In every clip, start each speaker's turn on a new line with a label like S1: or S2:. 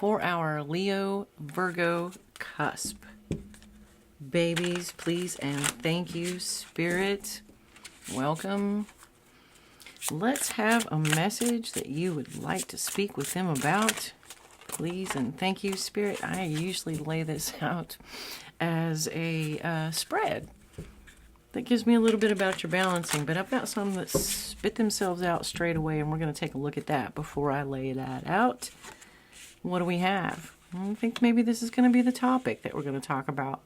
S1: for our Leo-Virgo cusp. Babies, please and thank you, Spirit. Welcome. Let's have a message that you would like to speak with them about. Please and thank you, Spirit. I usually lay this out as a spread that gives me a little bit about your balancing, but I've got some that spit themselves out straight away, and we're going to take a look at that before I lay that out. What do we have? I think maybe this is going to be the topic that we're going to talk about.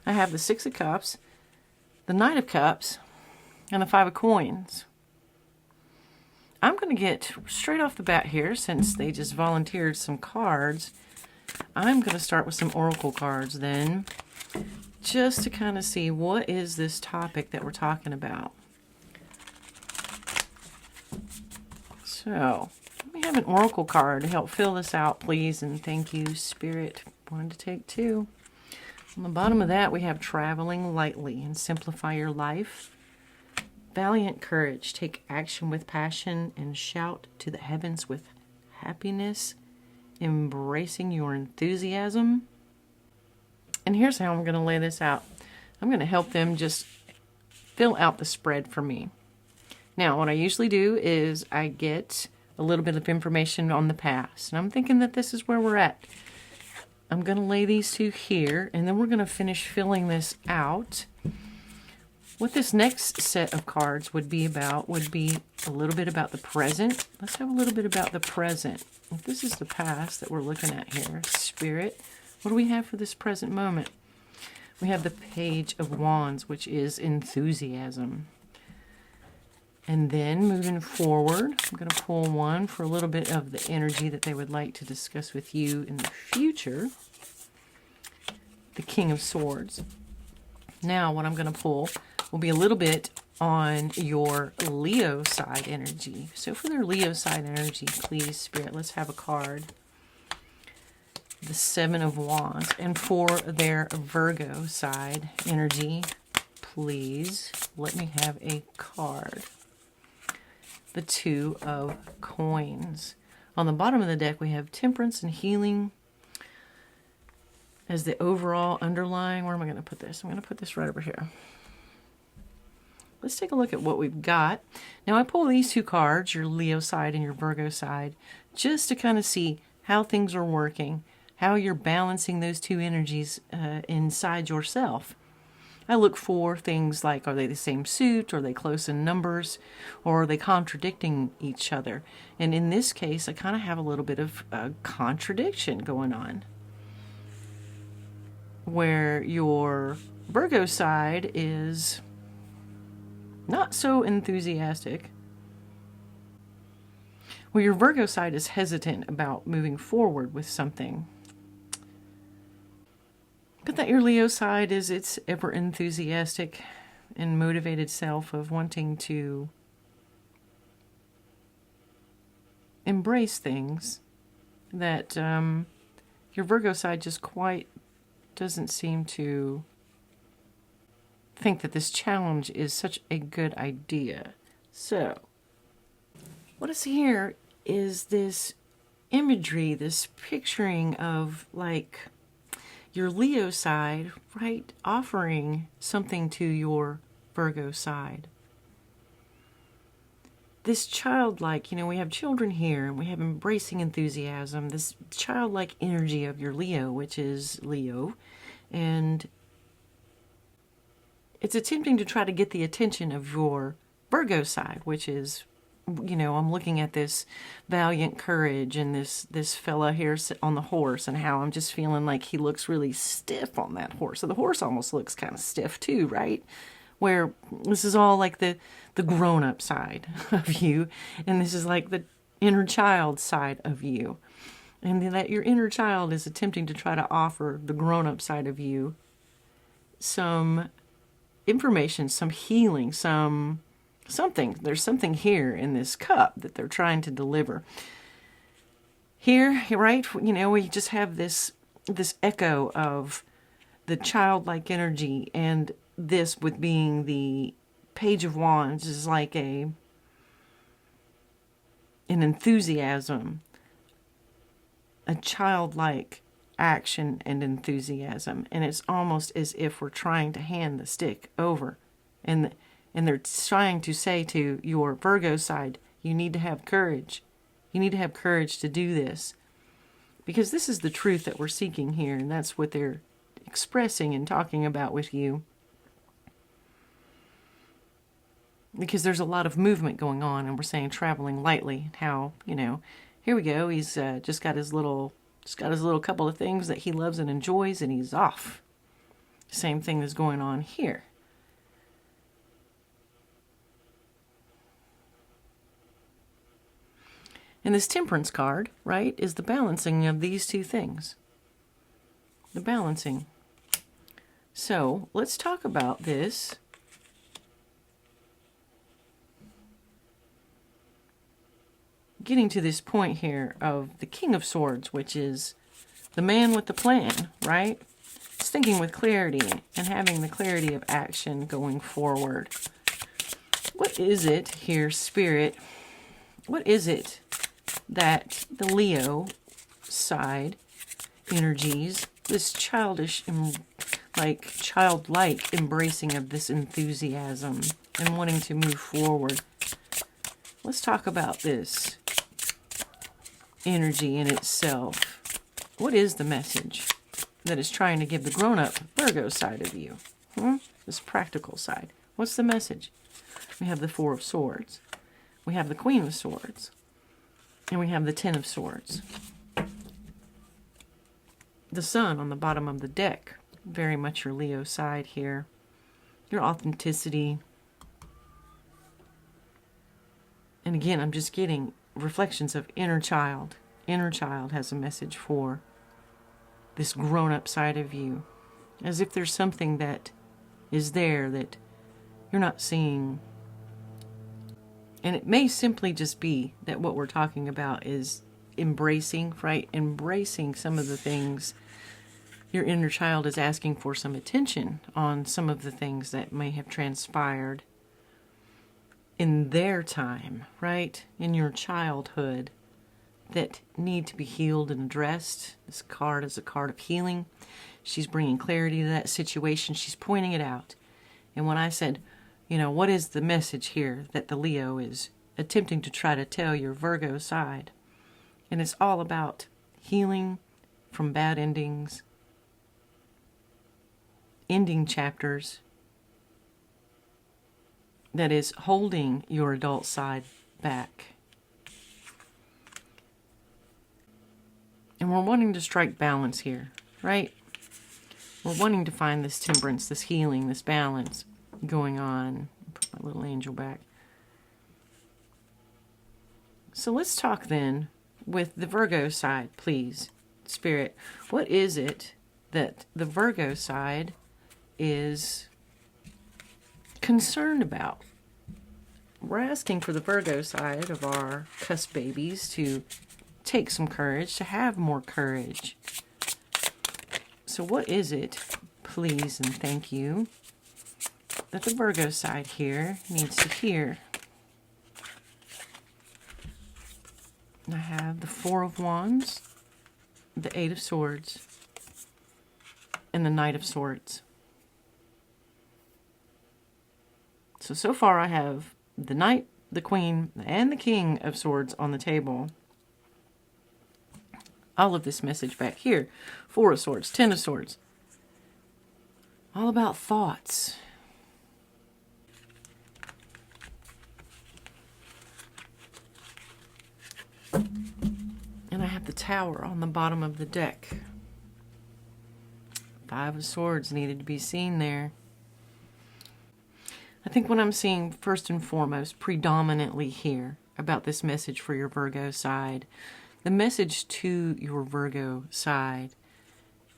S1: I have the Six of Cups, the Knight of Cups, and the Five of Coins. I'm going to get straight off the bat here, since they just volunteered some cards. I'm going to start with some oracle cards then, just to kind of see what is this topic that we're talking about. So, let me have an oracle card to help fill this out, please, and thank you, Spirit. Wanted to take two. On the bottom of that, we have traveling lightly and simplify your life. Valiant courage, take action with passion and shout to the heavens with happiness, embracing your enthusiasm. And here's how I'm going to lay this out. I'm going to help them just fill out the spread for me. Now, what I usually do is I get a little bit of information on the past. And I'm thinking that this is where we're at. I'm going to lay these two here, and then we're going to finish filling this out. What this next set of cards would be about would be a little bit about the present. Let's have a little bit about the present. If this is the past that we're looking at here, Spirit, what do we have for this present moment? We have the Page of Wands, which is enthusiasm. And then moving forward, I'm going to pull one for a little bit of the energy that they would like to discuss with you in the future. The King of Swords. Now what I'm going to pull will be a little bit on your Leo side energy. So for their Leo side energy, please, Spirit, let's have a card. The Seven of Wands. And for their Virgo side energy, please let me have a card. The Two of Coins. On the bottom of the deck, we have Temperance and Healing as the overall underlying. Where am I going to put this? I'm going to put this right over here. Let's take a look at what we've got. Now, I pull these two cards, your Leo side and your Virgo side, just to kind of see how things are working, how you're balancing those two energies inside yourself. I look for things like, are they the same suit? Are they close in numbers? Or are they contradicting each other? And in this case, I kind of have a little bit of a contradiction going on, where your Virgo side is not so enthusiastic. Well, your Virgo side is hesitant about moving forward with something. But that your Leo side is its ever enthusiastic and motivated self of wanting to embrace things that your Virgo side just quite doesn't seem to think that this challenge is such a good idea. So, what I see here is this imagery, this picturing of like your Leo side, right, offering something to your Virgo side. This childlike, we have children here, and we have embracing enthusiasm, this childlike energy of your Leo, which is Leo, and it's attempting to try to get the attention of your Virgo side, which is, I'm looking at this valiant courage and this fella here on the horse, and how I'm just feeling like he looks really stiff on that horse. So the horse almost looks kind of stiff too, right? Where this is all like the grown-up side of you, and this is like the inner child side of you. And that your inner child is attempting to try to offer the grown-up side of you some information, some healing, something. There's something here in this cup that they're trying to deliver. Here, right, we just have this echo of the childlike energy, and this with being the Page of Wands is like an enthusiasm a childlike action and enthusiasm. And it's almost as if we're trying to hand the stick over. And they're trying to say to your Virgo side, you need to have courage. You need to have courage to do this. Because this is the truth that we're seeking here. And that's what they're expressing and talking about with you. Because there's a lot of movement going on, and we're saying traveling lightly. How, here we go. He's just got his little couple of things that he loves and enjoys, and he's off. Same thing is going on here. And this Temperance card, right, is the balancing of these two things. The balancing. So let's talk about this. Getting to this point here of the King of Swords, which is the man with the plan, right? It's thinking with clarity and having the clarity of action going forward. What is it here, Spirit? What is it that the Leo side energies, this childlike embracing of this enthusiasm and wanting to move forward? Let's talk about this energy in itself. What is the message that is trying to give the grown-up Virgo side of you? This practical side. What's the message? We have the Four of Swords. We have the Queen of Swords. And we have the Ten of Swords. The Sun on the bottom of the deck. Very much your Leo side here. Your authenticity. And again, I'm just getting reflections of inner child. Inner child has a message for this grown-up side of you. As if there's something that is there that you're not seeing. And it may simply just be that what we're talking about is embracing, right? Embracing some of the things. Your inner child is asking for some attention on some of the things that may have transpired in their time, right? In your childhood that need to be healed and addressed. This card is a card of healing. She's bringing clarity to that situation. She's pointing it out. And when I said, what is the message here that the Leo is attempting to try to tell your Virgo side? And it's all about healing from bad endings, ending chapters, that is holding your adult side back. And we're wanting to strike balance here, right? We're wanting to find this temperance, this healing, this balance going on. Put my little angel back. So let's talk then with the Virgo side, please, Spirit. What is it that the Virgo side is concerned about? We're asking for the Virgo side of our cusp babies to take some courage, to have more courage. So what is it, please and thank you, that the Virgo side here needs to hear? I have the Four of Wands, the Eight of Swords, and the Knight of Swords. So far I have the Knight, the Queen, and the King of Swords on the table. All of this message back here. Four of Swords, Ten of Swords. All about thoughts. And I have the Tower on the bottom of the deck. Five of Swords needed to be seen there. I think what I'm seeing first and foremost, predominantly here, about this message for your Virgo side, the message to your Virgo side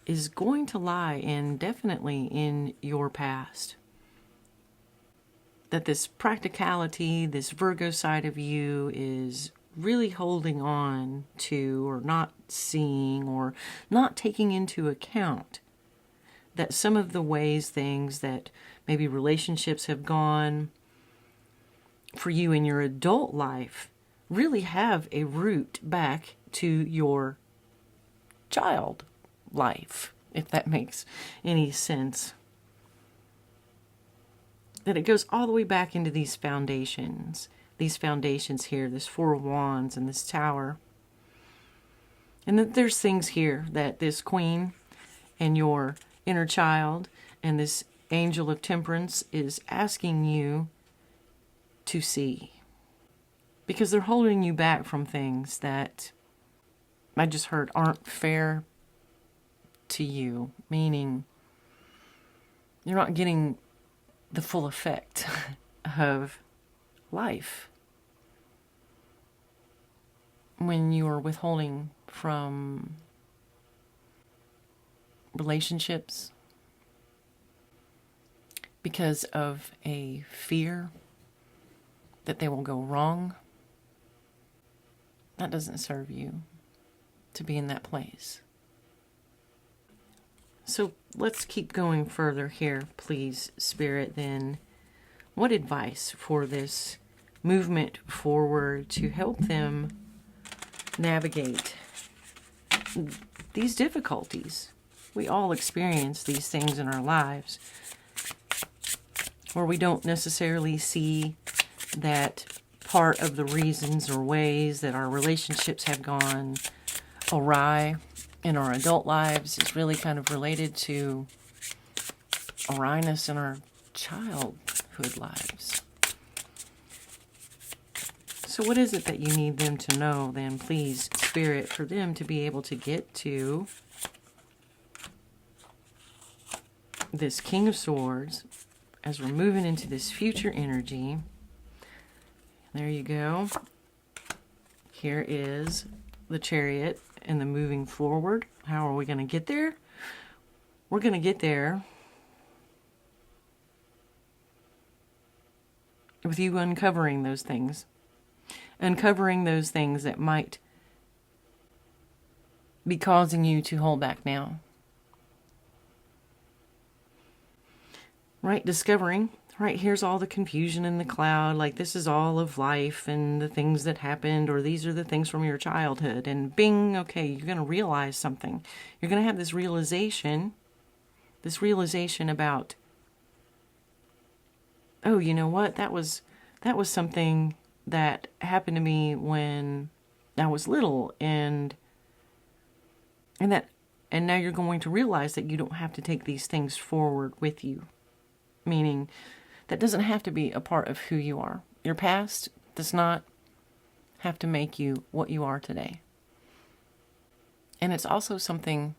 S1: is going to lie definitely in your past. That this practicality, this Virgo side of you is really holding on to, or not seeing, or not taking into account that some of the ways things that maybe relationships have gone for you in your adult life really have a root back to your child life, if that makes any sense. That it goes all the way back into these foundations here, this Four of Wands and this Tower. And that there's things here that this Queen and your inner child and this Angel of Temperance is asking you to see. Because they're holding you back from things that I just heard aren't fair to you. Meaning you're not getting the full effect of life when you are withholding from relationships because of a fear that they will go wrong. That doesn't serve you to be in that place. So let's keep going further here, please, Spirit, then. What advice for this movement forward to help them navigate these difficulties? We all experience these things in our lives where we don't necessarily see that part of the reasons or ways that our relationships have gone awry in our adult lives is really kind of related to awryness in our childhood lives. So what is it that you need them to know then, please, Spirit, for them to be able to get to this King of Swords as we're moving into this future energy? There you go. Here is the Chariot and the moving forward. How are we going to get there? We're going to get there with you uncovering those things. Uncovering those things that might be causing you to hold back now. Right? Discovering, right, here's all the confusion in the cloud, like this is all of life and the things that happened, or these are the things from your childhood, and bing, okay, you're going to realize something. You're going to have this realization about, oh, you know what, that was something that happened to me when I was little, and now you're going to realize that you don't have to take these things forward with you. Meaning, that doesn't have to be a part of who you are. Your past does not have to make you what you are today. And it's also something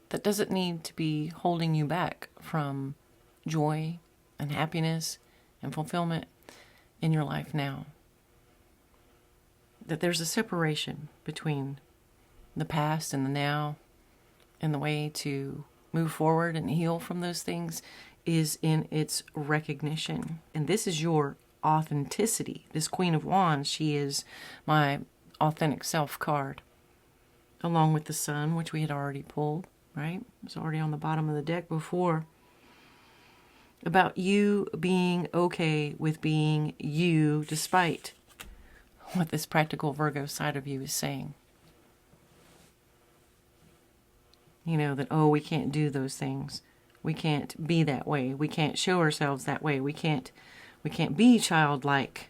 S1: that doesn't need to be holding you back from joy and happiness and fulfillment in your life now. That there's a separation between the past and the now, and the way to move forward and heal from those things is in its recognition. And this is your authenticity. This Queen of Wands, she is my authentic self card, along with the Sun, which we had already pulled, right? It was already on the bottom of the deck before. About you being okay with being you, despite what this practical Virgo side of you is saying. You know, that, oh, we can't do those things. We can't be that way. We can't show ourselves that way. We can't be childlike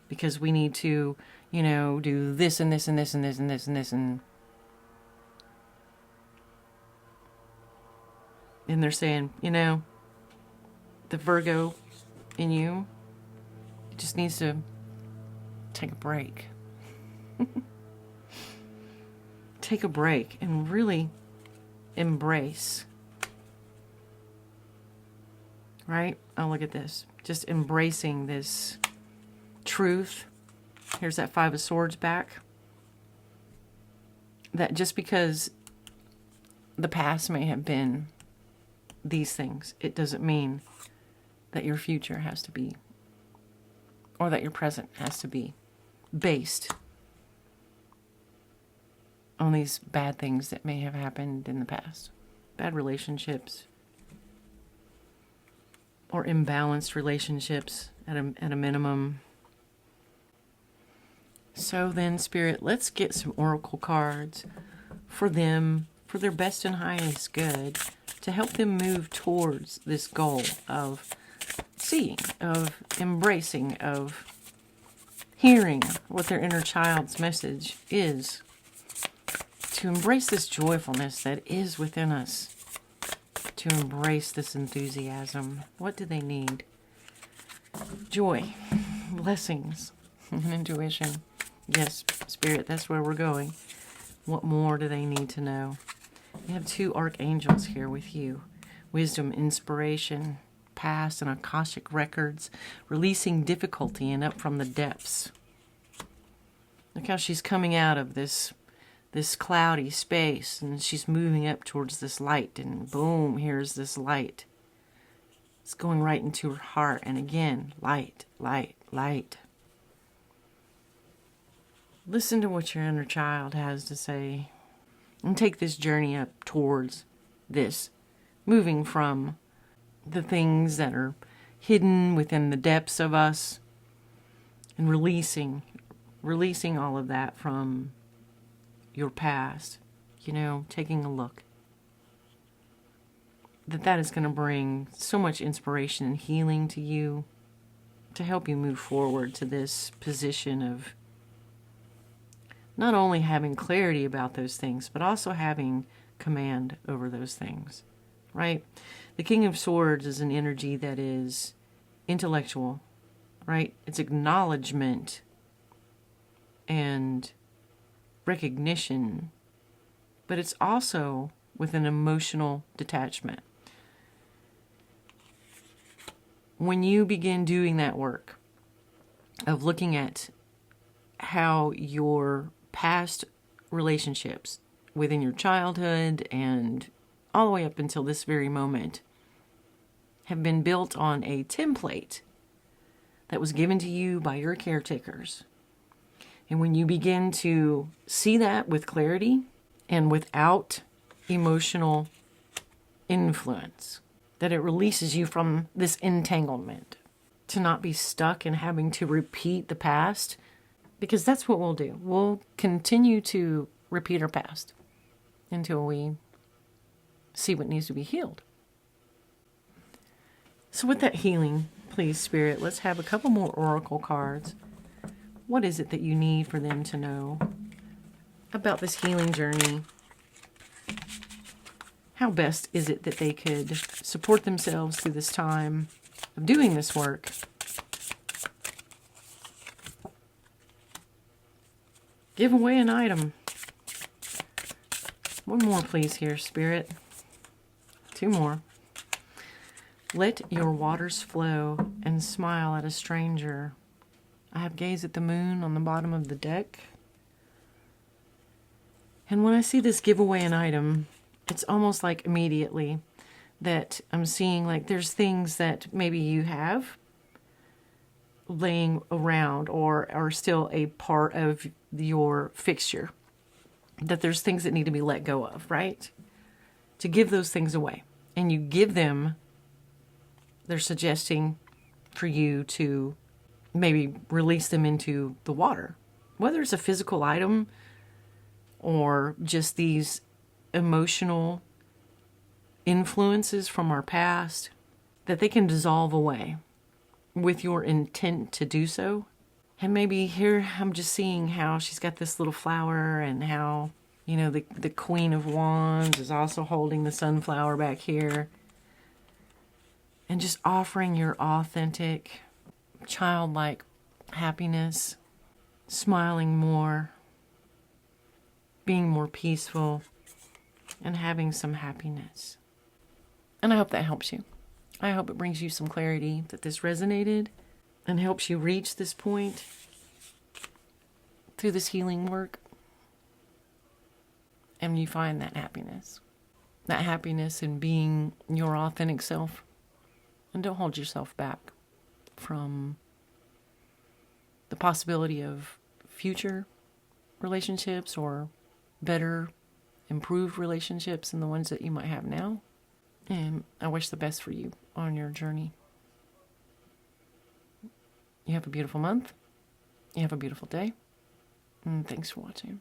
S1: because we need to, you know, do this and this and this and this and this and this and they're saying, you know, the Virgo in you just needs to take a break. Take a break and really embrace. Right? Oh, look at this. Just embracing this truth. Here's that Five of Swords back. That just because the past may have been these things, it doesn't mean that your future has to be, or that your present has to be, based on these bad things that may have happened in the past. Bad relationships, or imbalanced relationships at a minimum. So then, Spirit, let's get some oracle cards for them, for their best and highest good, to help them move towards this goal of seeing, of embracing, of hearing what their inner child's message is, to embrace this joyfulness that is within us, to embrace this enthusiasm. What do they need? Joy, blessings, and intuition. Yes, Spirit, that's where we're going. What more do they need to know? You have two archangels here with you. Wisdom, inspiration, past and Akashic records, releasing difficulty and up from the depths. Look how she's coming out of this cloudy space, and she's moving up towards this light, and boom, here's this light. It's going right into her heart, and again, light, light, light. Listen to what your inner child has to say, and take this journey up towards this, moving from the things that are hidden within the depths of us, and releasing all of that from your past, taking a look. That is going to bring so much inspiration and healing to you, to help you move forward to this position of not only having clarity about those things, but also having command over those things, right? The King of Swords is an energy that is intellectual, right? It's acknowledgement and recognition, but it's also with an emotional detachment. When you begin doing that work of looking at how your past relationships within your childhood and all the way up until this very moment have been built on a template that was given to you by your caretakers. And when you begin to see that with clarity and without emotional influence, that it releases you from this entanglement, to not be stuck in having to repeat the past, because that's what we'll do. We'll continue to repeat our past until we see what needs to be healed. So with that healing, please, Spirit, let's have a couple more oracle cards. What is it that you need for them to know about this healing journey? How best is it that they could support themselves through this time of doing this work? Give away an item. One more, please, here, Spirit. Two more. Let your waters flow and smile at a stranger. I have gazed at the moon on the bottom of the deck. And when I see this give away an item, it's almost like immediately that I'm seeing like there's things that maybe you have laying around or are still a part of your fixture. That there's things that need to be let go of, right? To give those things away. And you give them, they're suggesting for you to maybe release them into the water. Whether it's a physical item or just these emotional influences from our past, that they can dissolve away with your intent to do so. And maybe here I'm just seeing how she's got this little flower and how, the Queen of Wands is also holding the sunflower back here. And just offering your authentic, childlike happiness, smiling more, being more peaceful, and having some happiness. And I hope that helps you. I hope it brings you some clarity, that this resonated and helps you reach this point through this healing work. And you find that happiness in being your authentic self. And don't hold yourself back from the possibility of future relationships or better, improved relationships than the ones that you might have now. And I wish the best for you on your journey. You have a beautiful month. You have a beautiful day. And thanks for watching.